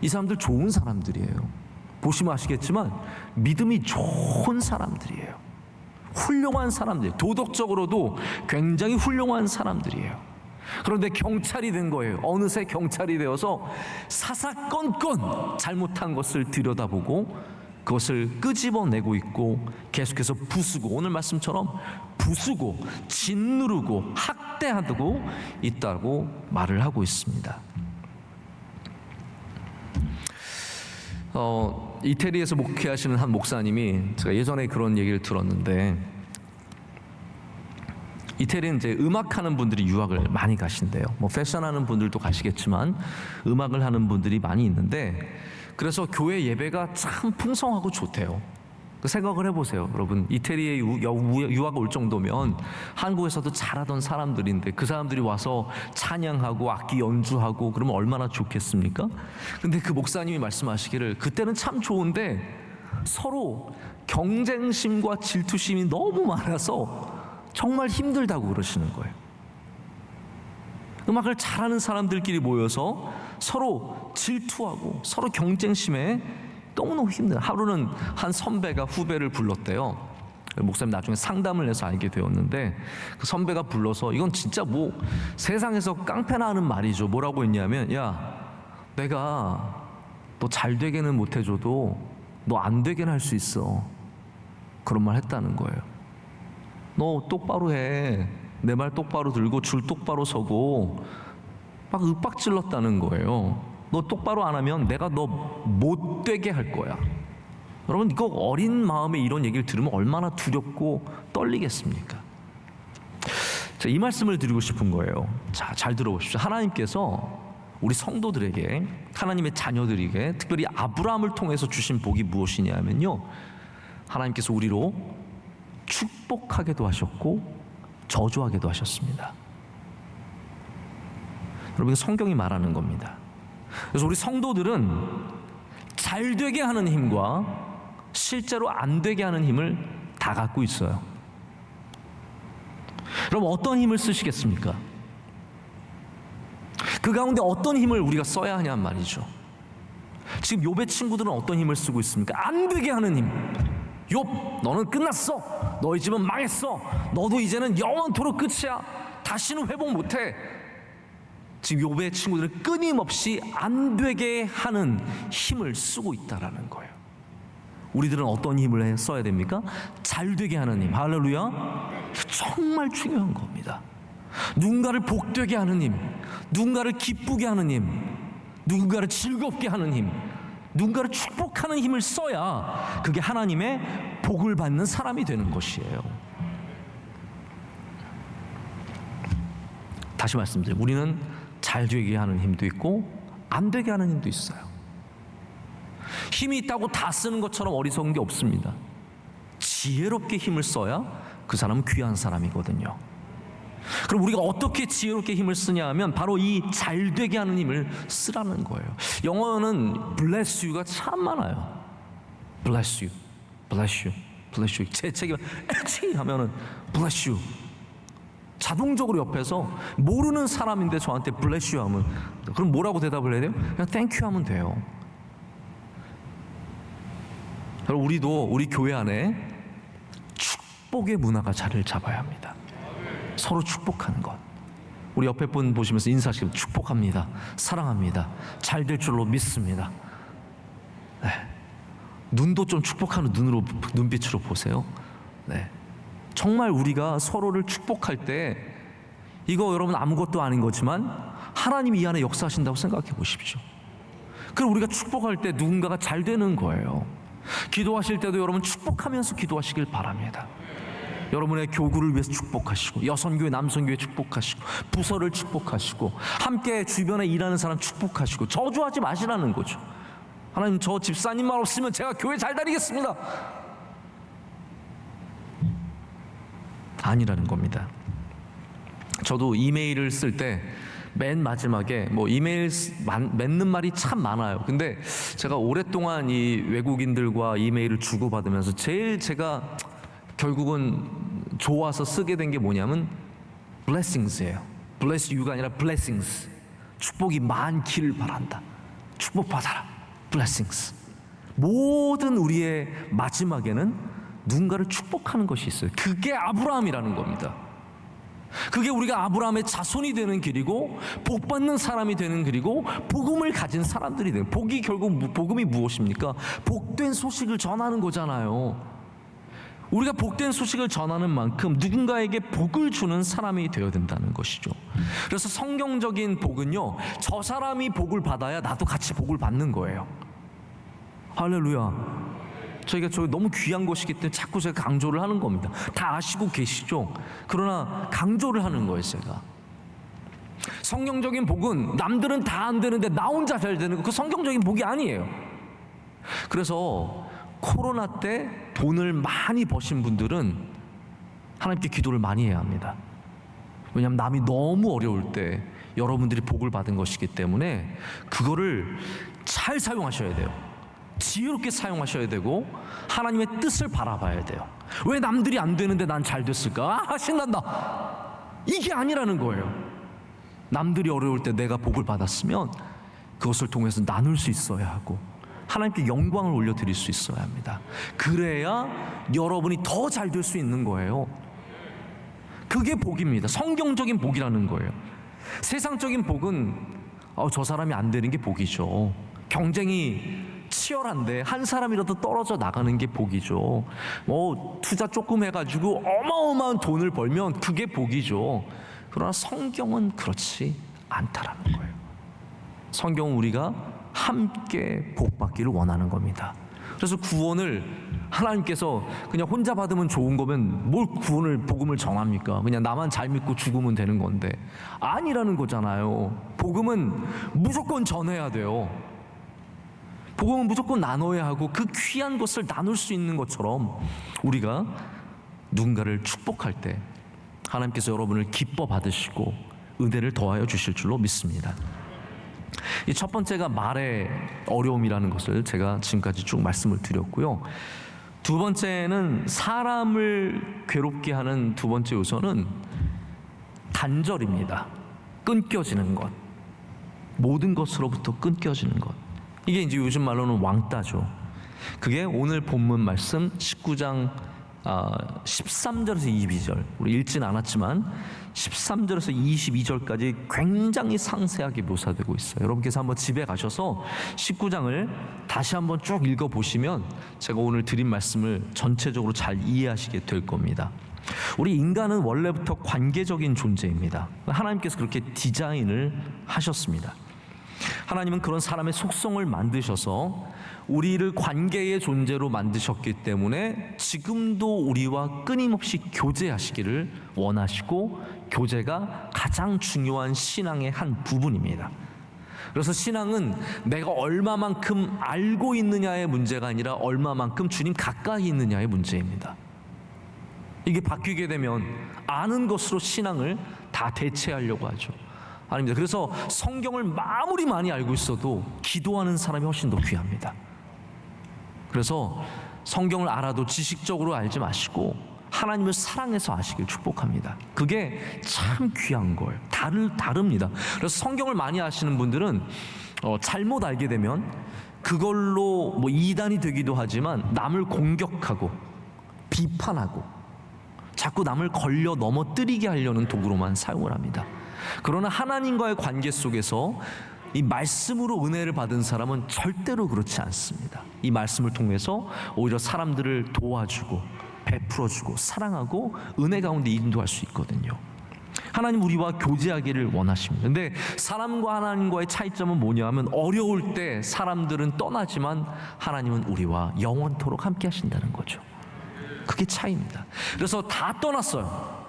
이 사람들 좋은 사람들이에요. 보시면 아시겠지만 믿음이 좋은 사람들이에요. 훌륭한 사람들, 도덕적으로도 굉장히 훌륭한 사람들이에요. 그런데 경찰이 된 거예요. 어느새 경찰이 되어서 사사건건 잘못한 것을 들여다보고 그것을 끄집어내고 있고 계속해서 부수고, 오늘 말씀처럼 부수고 짓누르고 학대하고 있다고 말을 하고 있습니다. 이태리에서 목회하시는 한 목사님이, 제가 예전에 그런 얘기를 들었는데, 이태리는 이제 음악하는 분들이 유학을 많이 가신대요. 뭐 패션하는 분들도 가시겠지만 음악을 하는 분들이 많이 있는데, 그래서 교회 예배가 참 풍성하고 좋대요. 생각을 해보세요. 여러분, 이태리에 유학 올 정도면 한국에서도 잘하던 사람들인데 그 사람들이 와서 찬양하고 악기 연주하고 그러면 얼마나 좋겠습니까? 근데 그 목사님이 말씀하시기를 그때는 참 좋은데 서로 경쟁심과 질투심이 너무 많아서 정말 힘들다고 그러시는 거예요. 음악을 잘하는 사람들끼리 모여서 서로 질투하고 서로 경쟁심에 너무너무 힘들어요. 하루는 한 선배가 후배를 불렀대요. 목사님 나중에 상담을 해서 알게 되었는데, 그 선배가 불러서, 이건 진짜 뭐 세상에서 깡패나 하는 말이죠. 뭐라고 했냐면, 야, 내가 너 잘 되게는 못해줘도 너 안 되게는 할 수 있어. 그런 말 했다는 거예요. 너 똑바로 해. 내 말 똑바로 들고 줄 똑바로 서고, 막 윽박질렀다는 거예요. 너 똑바로 안 하면 내가 너 못되게 할 거야. 여러분, 이거 어린 마음에 이런 얘기를 들으면 얼마나 두렵고 떨리겠습니까? 자, 이 말씀을 드리고 싶은 거예요. 자, 잘 들어보십시오. 하나님께서 우리 성도들에게, 하나님의 자녀들에게 특별히 아브라함을 통해서 주신 복이 무엇이냐면요, 하나님께서 우리로 축복하게도 하셨고 저주하게도 하셨습니다. 여러분, 성경이 말하는 겁니다. 그래서 우리 성도들은 잘 되게 하는 힘과 실제로 안 되게 하는 힘을 다 갖고 있어요. 그럼 어떤 힘을 쓰시겠습니까? 그 가운데 어떤 힘을 우리가 써야 하냔 말이죠. 지금 욥의 친구들은 어떤 힘을 쓰고 있습니까? 안 되게 하는 힘. 욥, 너는 끝났어. 너희 집은 망했어. 너도 이제는 영원토록 끝이야. 다시는 회복 못해. 지금 욥의 친구들은 끊임없이 안 되게 하는 힘을 쓰고 있다라는 거예요. 우리들은 어떤 힘을 써야 됩니까? 잘 되게 하는 힘. 할렐루야. 정말 중요한 겁니다. 누군가를 복되게 하는 힘, 누군가를 기쁘게 하는 힘, 누군가를 즐겁게 하는 힘, 누군가를 축복하는 힘을 써야 그게 하나님의 복을 받는 사람이 되는 것이에요. 다시 말씀드려요. 우리는 잘 되게 하는 힘도 있고 안 되게 하는 힘도 있어요. 힘이 있다고 다 쓰는 것처럼 어리석은 게 없습니다. 지혜롭게 힘을 써야 그 사람은 귀한 사람이거든요. 그럼 우리가 어떻게 지혜롭게 힘을 쓰냐 하면 바로 이 잘 되게 하는 힘을 쓰라는 거예요. 영어는 bless you가 참 많아요. bless you, bless you, bless you. 제 책이 에치 하면은 bless you. 자동적으로 옆에서 모르는 사람인데 저한테 bless you 하면, 그럼 뭐라고 대답을 해야 돼요? 그냥 thank you 하면 돼요. 그럼 우리도 우리 교회 안에 축복의 문화가 자리를 잡아야 합니다. 서로 축복하는 것. 우리 옆에 분 보시면서 인사하시면 축복합니다. 사랑합니다. 잘 될 줄로 믿습니다. 네. 눈도 좀 축복하는 눈빛으로 보세요. 네. 정말 우리가 서로를 축복할 때, 이거 여러분 아무것도 아닌 거지만 하나님이 이 안에 역사하신다고 생각해 보십시오. 그럼 우리가 축복할 때 누군가가 잘 되는 거예요. 기도하실 때도 여러분 축복하면서 기도하시길 바랍니다. 여러분의 교구를 위해서 축복하시고, 여선교회 남선교회 축복하시고, 부서를 축복하시고, 함께 주변에 일하는 사람 축복하시고, 저주하지 마시라는 거죠. 하나님, 저 집사님만 없으면 제가 교회 잘 다니겠습니다, 아니라는 겁니다. 저도 이메일을 쓸 때 맨 마지막에 이메일 맺는 말이 참 많아요. 근데 제가 오랫동안 이 외국인들과 이메일을 주고받으면서 제일 제가 결국은 좋아서 쓰게 된 게 뭐냐면 blessings예요. bless you가 아니라 blessings. 축복이 많기를 바란다. 축복받아라. blessings. 모든 우리의 마지막에는 누군가를 축복하는 것이 있어요. 그게 아브라함이라는 겁니다. 그게 우리가 아브라함의 자손이 되는 길이고, 복받는 사람이 되는 길이고, 복음을 가진 사람들이 되는, 복이 결국 복음이 무엇입니까? 복된 소식을 전하는 거잖아요. 우리가 복된 소식을 전하는 만큼 누군가에게 복을 주는 사람이 되어야 된다는 것이죠. 그래서 성경적인 복은요, 저 사람이 복을 받아야 나도 같이 복을 받는 거예요. 할렐루야. 저희가 너무 귀한 것이기 때문에 자꾸 제가 강조를 하는 겁니다. 다 아시고 계시죠? 그러나 강조를 하는 거예요, 제가. 성경적인 복은 남들은 다 안 되는데 나 혼자 잘 되는 거, 그 성경적인 복이 아니에요. 그래서 코로나 때 돈을 많이 버신 분들은 하나님께 기도를 많이 해야 합니다. 왜냐하면 남이 너무 어려울 때 여러분들이 복을 받은 것이기 때문에 그거를 잘 사용하셔야 돼요. 지혜롭게 사용하셔야 되고, 하나님의 뜻을 바라봐야 돼요. 왜 남들이 안 되는데 난 잘 됐을까? 신난다. 이게 아니라는 거예요. 남들이 어려울 때 내가 복을 받았으면 그것을 통해서 나눌 수 있어야 하고, 하나님께 영광을 올려드릴 수 있어야 합니다. 그래야 여러분이 더 잘 될 수 있는 거예요. 그게 복입니다. 성경적인 복이라는 거예요. 세상적인 복은 저 사람이 안 되는 게 복이죠. 경쟁이 치열한데 한 사람이라도 떨어져 나가는 게 복이죠. 투자 조금 해가지고 어마어마한 돈을 벌면 그게 복이죠. 그러나 성경은 그렇지 않다라는 거예요. 성경은 우리가 함께 복받기를 원하는 겁니다. 그래서 구원을 하나님께서 그냥 혼자 받으면 좋은 거면 뭘 복음을 전합니까? 그냥 나만 잘 믿고 죽으면 되는 건데, 아니라는 거잖아요. 복음은 무조건 전해야 돼요. 복음은 무조건 나눠야 하고, 그 귀한 것을 나눌 수 있는 것처럼 우리가 누군가를 축복할 때 하나님께서 여러분을 기뻐 받으시고 은혜를 더하여 주실 줄로 믿습니다. 이 첫 번째가 말의 어려움이라는 것을 제가 지금까지 쭉 말씀을 드렸고요. 두 번째는 사람을 괴롭게 하는 두 번째 요소는 단절입니다. 끊겨지는 것, 모든 것으로부터 끊겨지는 것. 이게 이제 요즘 말로는 왕따죠. 그게 오늘 본문 말씀 19장 13절에서 22절, 우리 읽진 않았지만 13절에서 22절까지 굉장히 상세하게 묘사되고 있어요. 여러분께서 한번 집에 가셔서 19장을 다시 한번 쭉 읽어보시면 제가 오늘 드린 말씀을 전체적으로 잘 이해하시게 될 겁니다. 우리 인간은 원래부터 관계적인 존재입니다. 하나님께서 그렇게 디자인을 하셨습니다. 하나님은 그런 사람의 속성을 만드셔서 우리를 관계의 존재로 만드셨기 때문에 지금도 우리와 끊임없이 교제하시기를 원하시고, 교제가 가장 중요한 신앙의 한 부분입니다. 그래서 신앙은 내가 얼마만큼 알고 있느냐의 문제가 아니라 얼마만큼 주님 가까이 있느냐의 문제입니다. 이게 바뀌게 되면 아는 것으로 신앙을 다 대체하려고 하죠. 아닙니다. 그래서 성경을 아무리 많이 알고 있어도 기도하는 사람이 훨씬 더 귀합니다. 그래서 성경을 알아도 지식적으로 알지 마시고 하나님을 사랑해서 아시길 축복합니다. 그게 참 귀한 거예요. 다릅니다. 그래서 성경을 많이 아시는 분들은 잘못 알게 되면 그걸로 이단이 되기도 하지만 남을 공격하고 비판하고 자꾸 남을 걸려 넘어뜨리게 하려는 도구로만 사용을 합니다. 그러나 하나님과의 관계 속에서 이 말씀으로 은혜를 받은 사람은 절대로 그렇지 않습니다. 이 말씀을 통해서 오히려 사람들을 도와주고 베풀어주고 사랑하고 은혜 가운데 인도할 수 있거든요. 하나님 우리와 교제하기를 원하십니다. 근데 사람과 하나님과의 차이점은 뭐냐 하면 어려울 때 사람들은 떠나지만 하나님은 우리와 영원토록 함께 하신다는 거죠. 그게 차이입니다. 그래서 다 떠났어요.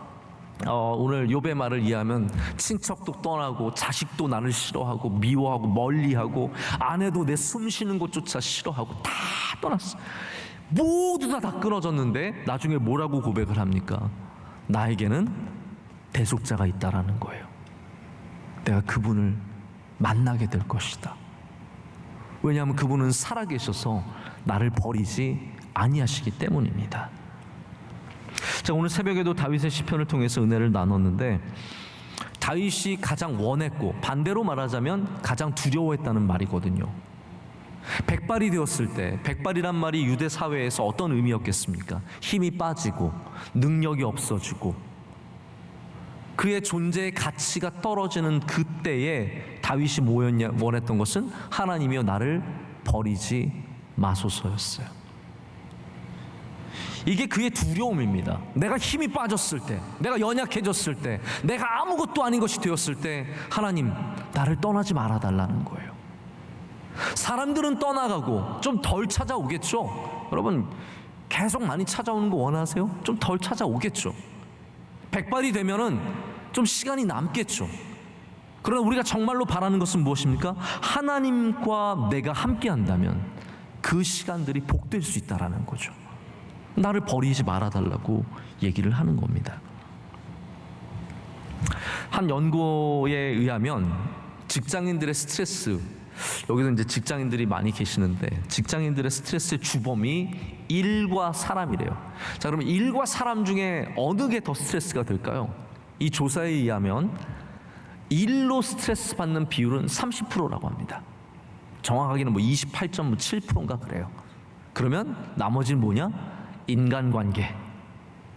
오늘 욥의 말을 이해하면 친척도 떠나고 자식도 나를 싫어하고 미워하고 멀리하고 아내도 내 숨 쉬는 곳조차 싫어하고 다 떠났어요. 모두 다 끊어졌는데 나중에 뭐라고 고백을 합니까? 나에게는 대속자가 있다라는 거예요. 내가 그분을 만나게 될 것이다. 왜냐하면 그분은 살아계셔서 나를 버리지 아니하시기 때문입니다. 자, 오늘 새벽에도 다윗의 시편을 통해서 은혜를 나눴는데 다윗이 가장 원했고 반대로 말하자면 가장 두려워했다는 말이거든요. 백발이 되었을 때, 백발이란 말이 유대 사회에서 어떤 의미였겠습니까? 힘이 빠지고 능력이 없어지고 그의 존재의 가치가 떨어지는 그때에 다윗이 뭐였냐 원했던 것은 하나님이여 나를 버리지 마소서였어요. 이게 그의 두려움입니다. 내가 힘이 빠졌을 때, 내가 연약해졌을 때, 내가 아무것도 아닌 것이 되었을 때 하나님 나를 떠나지 말아달라는 거예요. 사람들은 떠나가고 좀 덜 찾아오겠죠. 여러분 계속 많이 찾아오는 거 원하세요? 좀 덜 찾아오겠죠. 백발이 되면은 좀 시간이 남겠죠. 그러나 우리가 정말로 바라는 것은 무엇입니까? 하나님과 내가 함께 한다면 그 시간들이 복될 수 있다라는 거죠. 나를 버리지 말아달라고 얘기를 하는 겁니다. 한 연구에 의하면 직장인들의 스트레스, 여기도 이제 직장인들이 많이 계시는데 직장인들의 스트레스의 주범이 일과 사람이래요. 자, 그러면 일과 사람 중에 어느 게 더 스트레스가 될까요? 이 조사에 의하면 일로 스트레스 받는 비율은 30%라고 합니다. 정확하게는 28.7%인가 그래요. 그러면 나머지는 뭐냐? 인간관계.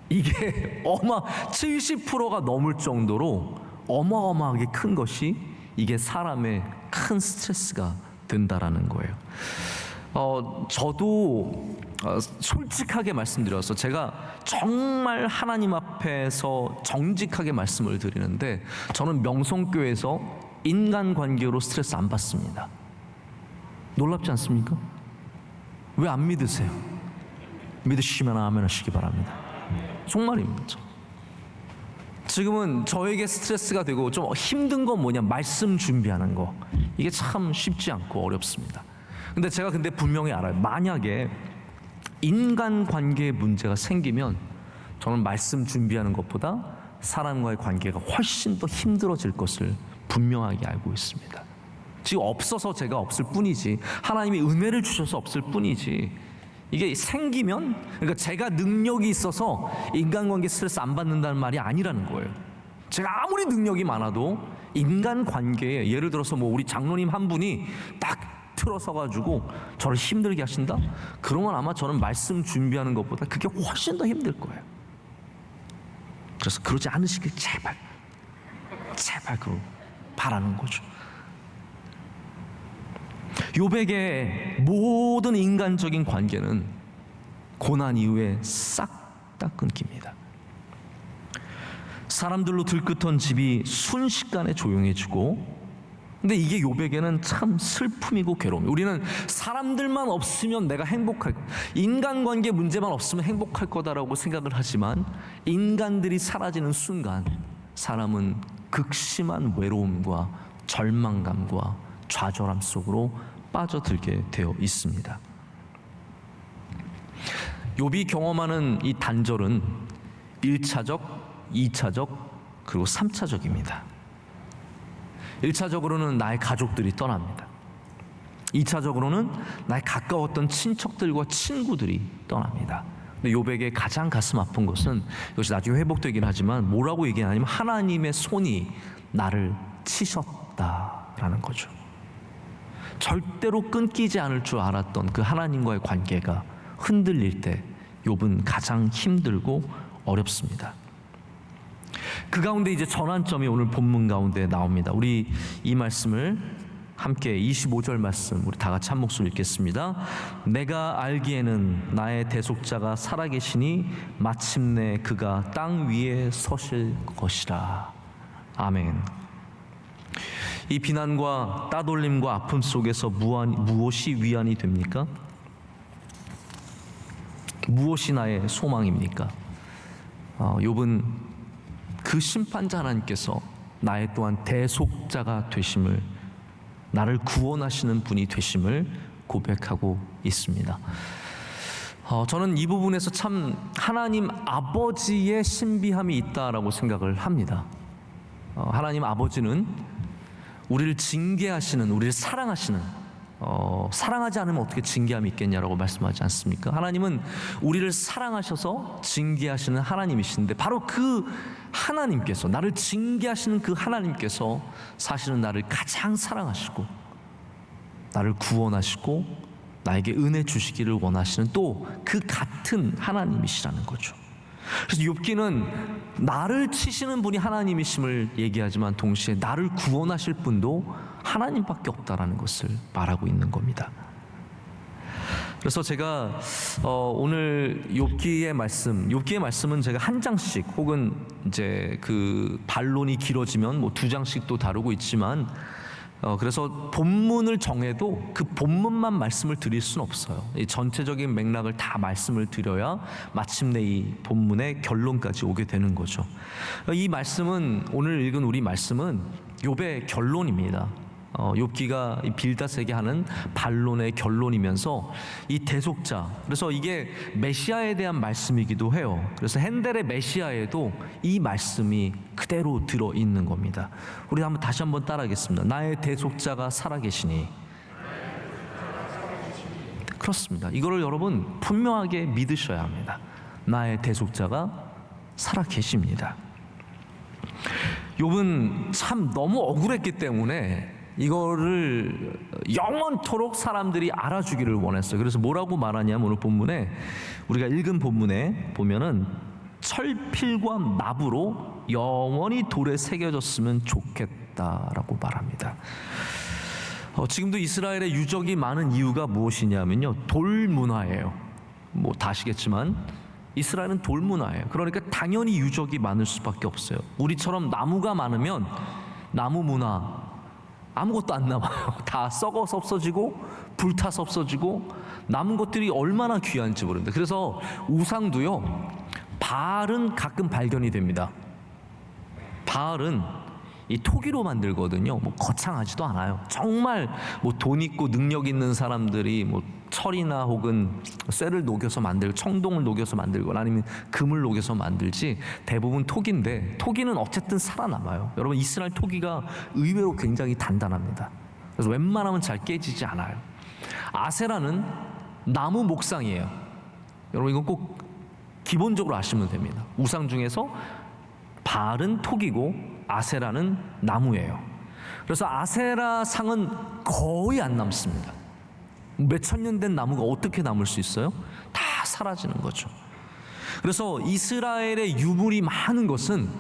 이게 70%가 넘을 정도로 어마어마하게 큰 것이 이게 사람의 큰 스트레스가 된다라는 거예요. 저도 솔직하게 말씀드려서 제가 정말 하나님 앞에서 정직하게 말씀을 드리는데 저는 명성교회에서 인간관계로 스트레스 안 받습니다. 놀랍지 않습니까? 왜 안 믿으세요? 믿으시면 아멘 하시기 바랍니다. 정말입니다. 지금은 저에게 스트레스가 되고 좀 힘든 건 뭐냐, 말씀 준비하는 거. 이게 참 쉽지 않고 어렵습니다. 근데 제가 분명히 알아요. 만약에 인간관계에 문제가 생기면 저는 말씀 준비하는 것보다 사람과의 관계가 훨씬 더 힘들어질 것을 분명하게 알고 있습니다. 지금 없어서 제가 없을 뿐이지, 하나님이 은혜를 주셔서 없을 뿐이지, 이게 생기면, 그러니까 제가 능력이 있어서 인간관계 스트레스 안 받는다는 말이 아니라는 거예요. 제가 아무리 능력이 많아도 인간관계에, 예를 들어서 우리 장로님 한 분이 딱 틀어서가지고 저를 힘들게 하신다? 그러면 아마 저는 말씀 준비하는 것보다 그게 훨씬 더 힘들 거예요. 그래서 그러지 않으시길 제발 그 바라는 거죠. 욥에게 모든 인간적인 관계는 고난 이후에 싹 다 끊깁니다. 사람들로 들끓던 집이 순식간에 조용해지고, 근데 이게 욥에게는 참 슬픔이고 괴로움이에요. 우리는 사람들만 없으면 내가 행복할 거다, 인간관계 문제만 없으면 행복할 거다라고 생각을 하지만 인간들이 사라지는 순간 사람은 극심한 외로움과 절망감과 좌절함 속으로 빠져들게 되어 있습니다. 욥이 경험하는 이 단절은 1차적, 2차적, 그리고 3차적입니다. 1차적으로는 나의 가족들이 떠납니다. 2차적으로는 나의 가까웠던 친척들과 친구들이 떠납니다. 근데 욥에게 가장 가슴 아픈 것은, 이것이 나중에 회복되긴 하지만 뭐라고 얘기하냐면 하나님의 손이 나를 치셨다라는 거죠. 절대로 끊기지 않을 줄 알았던 그 하나님과의 관계가 흔들릴 때 욥은 가장 힘들고 어렵습니다. 그 가운데 이제 전환점이 오늘 본문 가운데 나옵니다. 우리 이 말씀을 함께 25절 말씀 우리 다 같이 한 목소리 읽겠습니다. 내가 알기에는 나의 대속자가 살아계시니 마침내 그가 땅 위에 서실 것이라. 아멘. 이 비난과 따돌림과 아픔 속에서 무엇이 위안이 됩니까? 무엇이 나의 소망입니까? 욥은 그 심판자 하나님께서 나의 또한 대속자가 되심을, 나를 구원하시는 분이 되심을 고백하고 있습니다. 저는 이 부분에서 참 하나님 아버지의 신비함이 있다라고 생각을 합니다. 하나님 아버지는 우리를 징계하시는, 우리를 사랑하시는, 사랑하지 않으면 어떻게 징계함이 있겠냐라고 말씀하지 않습니까? 하나님은 우리를 사랑하셔서 징계하시는 하나님이신데, 바로 그 하나님께서, 나를 징계하시는 그 하나님께서 사실은 나를 가장 사랑하시고 나를 구원하시고 나에게 은혜 주시기를 원하시는 또 그 같은 하나님이시라는 거죠. 그래서 욥기는 나를 치시는 분이 하나님이심을 얘기하지만 동시에 나를 구원하실 분도 하나님밖에 없다라는 것을 말하고 있는 겁니다. 그래서 제가 오늘 욥기의 말씀은 제가 한 장씩, 혹은 이제 그 반론이 길어지면 뭐 두 장씩도 다루고 있지만, 그래서 본문을 정해도 그 본문만 말씀을 드릴 수는 없어요. 이 전체적인 맥락을 다 말씀을 드려야 마침내 이 본문의 결론까지 오게 되는 거죠. 이 말씀은, 오늘 읽은 우리 말씀은 욥의 결론입니다. 욥기가 이 빌닷에게 하는 반론의 결론이면서 이 대속자, 그래서 이게 메시아에 대한 말씀이기도 해요. 그래서 핸델의 메시아에도 이 말씀이 그대로 들어있는 겁니다. 우리 다시 한번 따라하겠습니다. 나의 대속자가 살아계시니. 그렇습니다. 이거를 여러분 분명하게 믿으셔야 합니다. 나의 대속자가 살아계십니다. 욥은 참 너무 억울했기 때문에 이거를 영원토록 사람들이 알아주기를 원했어요. 그래서 뭐라고 말하냐면, 오늘 본문에, 우리가 읽은 본문에 보면은 철필과 나부로 영원히 돌에 새겨졌으면 좋겠다라고 말합니다. 지금도 이스라엘의 유적이 많은 이유가 무엇이냐면요, 돌 문화예요. 뭐 다 아시겠지만 이스라엘은 돌 문화예요. 그러니까 당연히 유적이 많을 수밖에 없어요. 우리처럼 나무가 많으면 나무 문화 아무것도 안 남아요. 다 썩어서 없어지고 불타서 없어지고, 남은 것들이 얼마나 귀한지 모릅니다. 그래서 우상도요, 바알은 가끔 발견이 됩니다. 바알은 이 토기로 만들거든요. 뭐 거창하지도 않아요. 정말 뭐 돈 있고 능력 있는 사람들이 뭐 철이나 혹은 쇠를 녹여서 만들고, 청동을 녹여서 만들고, 아니면 금을 녹여서 만들지, 대부분 토기인데, 토기는 어쨌든 살아남아요. 여러분, 이스라엘 토기가 의외로 굉장히 단단합니다. 그래서 웬만하면 잘 깨지지 않아요. 아세라는 나무 목상이에요. 여러분, 이건 꼭 기본적으로 아시면 됩니다. 우상 중에서 바알은 토기고 아세라는 나무예요. 그래서 아세라 상은 거의 안 남습니다. 몇천 년 된 나무가 어떻게 남을 수 있어요? 다 사라지는 거죠. 그래서 이스라엘의 유물이 많은 것은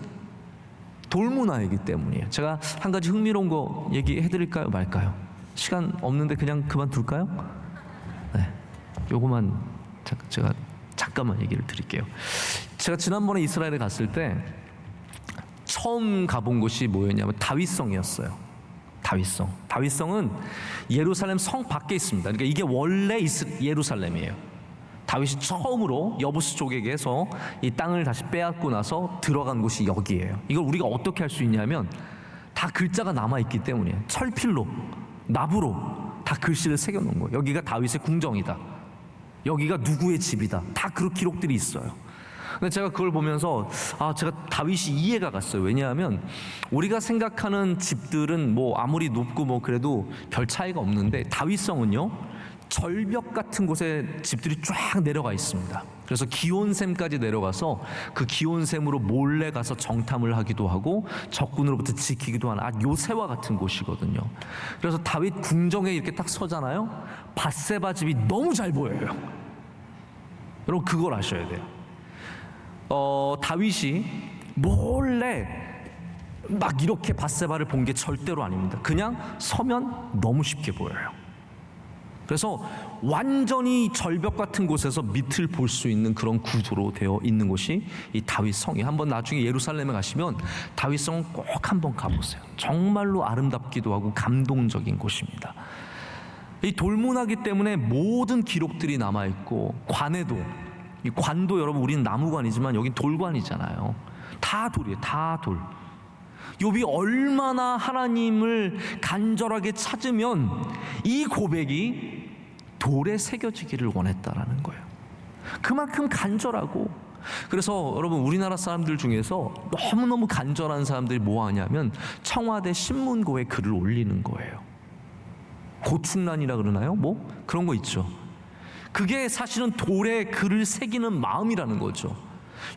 돌문화이기 때문이에요. 제가 한 가지 흥미로운 거 얘기해 드릴까요, 말까요? 시간 없는데 그냥 그만둘까요? 네, 요거만 제가 잠깐만 얘기를 드릴게요. 제가 지난번에 이스라엘에 갔을 때 처음 가본 곳이 뭐였냐면 다윗성이었어요. 다윗성은 예루살렘 성 밖에 있습니다. 그러니까 이게 원래 예루살렘이에요. 다윗이 처음으로 여부스 족에게서 이 땅을 다시 빼앗고 나서 들어간 곳이 여기예요. 이걸 우리가 어떻게 할 수 있냐면, 다 글자가 남아있기 때문이에요. 철필로, 나부로 다 글씨를 새겨놓은 거예요. 여기가 다윗의 궁정이다, 여기가 누구의 집이다, 다 그런 기록들이 있어요. 근데 제가 그걸 보면서 제가 다윗이 이해가 갔어요. 왜냐하면 우리가 생각하는 집들은 뭐 아무리 높고 뭐 그래도 별 차이가 없는데, 다윗성은요, 절벽 같은 곳에 집들이 쫙 내려가 있습니다. 그래서 기온샘까지 내려가서 그 기온샘으로 몰래 가서 정탐을 하기도 하고 적군으로부터 지키기도 하는 요새와 같은 곳이거든요. 그래서 다윗 궁정에 이렇게 딱 서잖아요. 밧세바 집이 너무 잘 보여요. 여러분, 그걸 아셔야 돼요. 다윗이 몰래 막 이렇게 밧세바를 본 게 절대로 아닙니다. 그냥 서면 너무 쉽게 보여요. 그래서 완전히 절벽 같은 곳에서 밑을 볼 수 있는 그런 구조로 되어 있는 곳이 이 다윗성이. 한번 나중에 예루살렘에 가시면 다윗성은 꼭 한번 가보세요. 정말로 아름답기도 하고 감동적인 곳입니다. 이 돌문화기 때문에 모든 기록들이 남아있고, 관에도, 이 관도 여러분 우리는 나무관이지만 여긴 돌관이잖아요. 다 돌이에요. 다 돌. 욥이 얼마나 하나님을 간절하게 찾으면 이 고백이 돌에 새겨지기를 원했다라는 거예요. 그만큼 간절하고. 그래서 여러분 우리나라 사람들 중에서 너무너무 간절한 사람들이 뭐 하냐면 청와대 신문고에 글을 올리는 거예요. 고충란이라 그러나요? 뭐 그런 거 있죠. 그게 사실은 돌에 글을 새기는 마음이라는 거죠.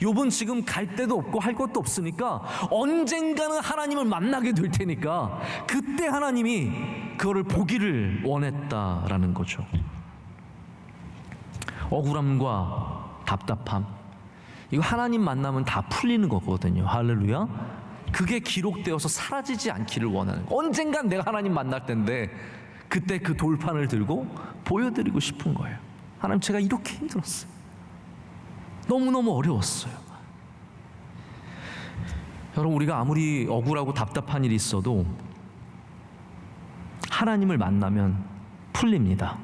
욥은 지금 갈 데도 없고 할 것도 없으니까 언젠가는 하나님을 만나게 될 테니까 그때 하나님이 그거를 보기를 원했다라는 거죠. 억울함과 답답함, 이거 하나님 만나면 다 풀리는 거거든요. 할렐루야. 그게 기록되어서 사라지지 않기를 원하는 거예요. 언젠간 내가 하나님 만날 텐데 그때 그 돌판을 들고 보여드리고 싶은 거예요. 하나님, 제가 이렇게 힘들었어요. 너무너무 어려웠어요. 여러분, 우리가 아무리 억울하고 답답한 일이 있어도 하나님을 만나면 풀립니다.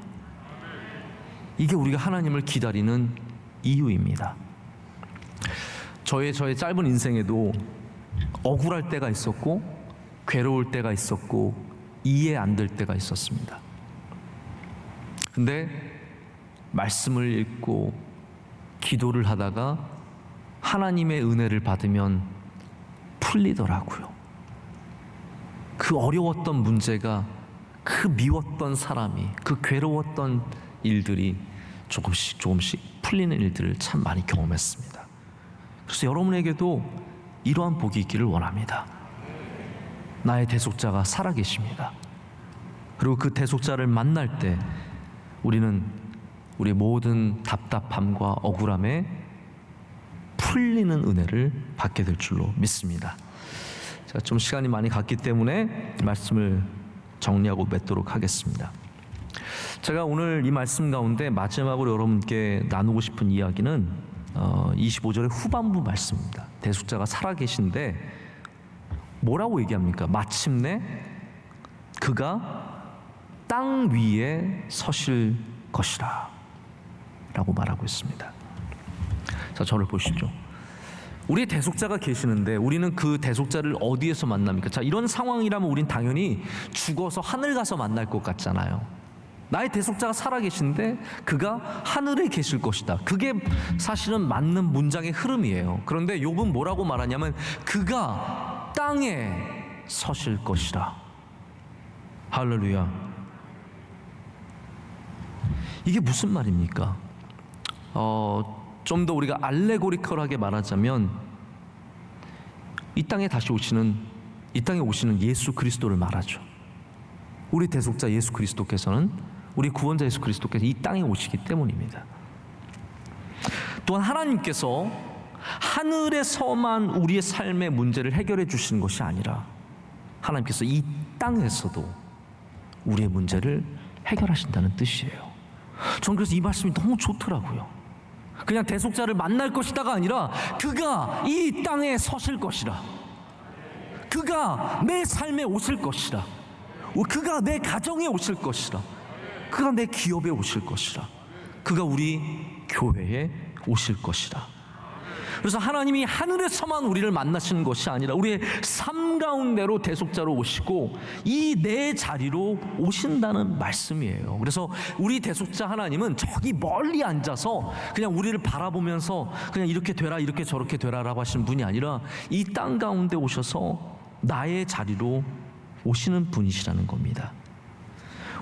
이게 우리가 하나님을 기다리는 이유입니다. 저의 짧은 인생에도 억울할 때가 있었고, 괴로울 때가 있었고, 이해 안 될 때가 있었습니다. 근데 말씀을 읽고 기도를 하다가 하나님의 은혜를 받으면 풀리더라고요. 그 어려웠던 문제가, 그 미웠던 사람이, 그 괴로웠던 일들이 조금씩 풀리는 일들을 참 많이 경험했습니다. 그래서 여러분에게도 이러한 복이 있기를 원합니다. 나의 대속자가 살아계십니다. 그리고 그 대속자를 만날 때 우리는 우리의 모든 답답함과 억울함에 풀리는 은혜를 받게 될 줄로 믿습니다. 제가 좀 시간이 많이 갔기 때문에 말씀을 정리하고 맺도록 하겠습니다. 제가 오늘 이 말씀 가운데 마지막으로 여러분께 나누고 싶은 이야기는 25절의 후반부 말씀입니다. 대속자가 살아계신데 뭐라고 얘기합니까? 마침내 그가 땅 위에 서실 것이라 라고 말하고 있습니다. 자, 저를 보시죠. 우리 대속자가 계시는데 우리는 그 대속자를 어디에서 만납니까? 자, 이런 상황이라면 우린 당연히 죽어서 하늘 가서 만날 것 같잖아요. 나의 대속자가 살아계신데 그가 하늘에 계실 것이다. 그게 사실은 맞는 문장의 흐름이에요. 그런데 욥은 뭐라고 말하냐면 그가 땅에 서실 것이라. 할렐루야. 이게 무슨 말입니까? 좀 더 우리가 알레고리컬하게 말하자면 이 땅에 오시는 예수 그리스도를 말하죠. 우리 대속자 예수 그리스도께서는, 우리 구원자 예수 그리스도께서 이 땅에 오시기 때문입니다. 또한 하나님께서 하늘에서만 우리의 삶의 문제를 해결해 주시는 것이 아니라 하나님께서 이 땅에서도 우리의 문제를 해결하신다는 뜻이에요. 저는 그래서 이 말씀이 너무 좋더라고요. 그냥 대속자를 만날 것이다가 아니라 그가 이 땅에 서실 것이라. 그가 내 삶에 오실 것이라. 그가 내 가정에 오실 것이라. 그가 내 기업에 오실 것이라. 그가 우리 교회에 오실 것이라. 그래서 하나님이 하늘에서만 우리를 만나시는 것이 아니라 우리의 삶 가운데로 대속자로 오시고 이 내 자리로 오신다는 말씀이에요. 그래서 우리 대속자 하나님은 저기 멀리 앉아서 그냥 우리를 바라보면서 그냥 이렇게 되라 이렇게 저렇게 되라라고 하시는 분이 아니라 이 땅 가운데 오셔서 나의 자리로 오시는 분이시라는 겁니다.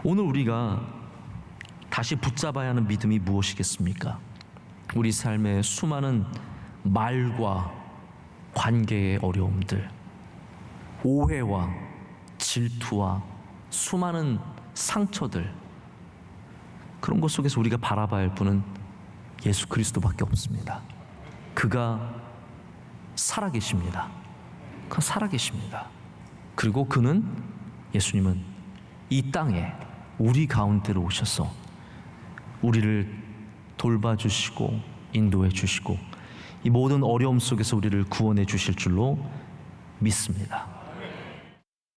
오늘 우리가 다시 붙잡아야 하는 믿음이 무엇이겠습니까? 우리 삶의 수많은 말과 관계의 어려움들, 오해와 질투와 수많은 상처들, 그런 것 속에서 우리가 바라봐야 할 분은 예수 그리스도밖에 없습니다. 그가 살아계십니다. 그가 살아계십니다. 그리고 예수님은 이 땅에 우리 가운데로 오셔서 우리를 돌봐주시고 인도해 주시고 이 모든 어려움 속에서 우리를 구원해 주실 줄로 믿습니다.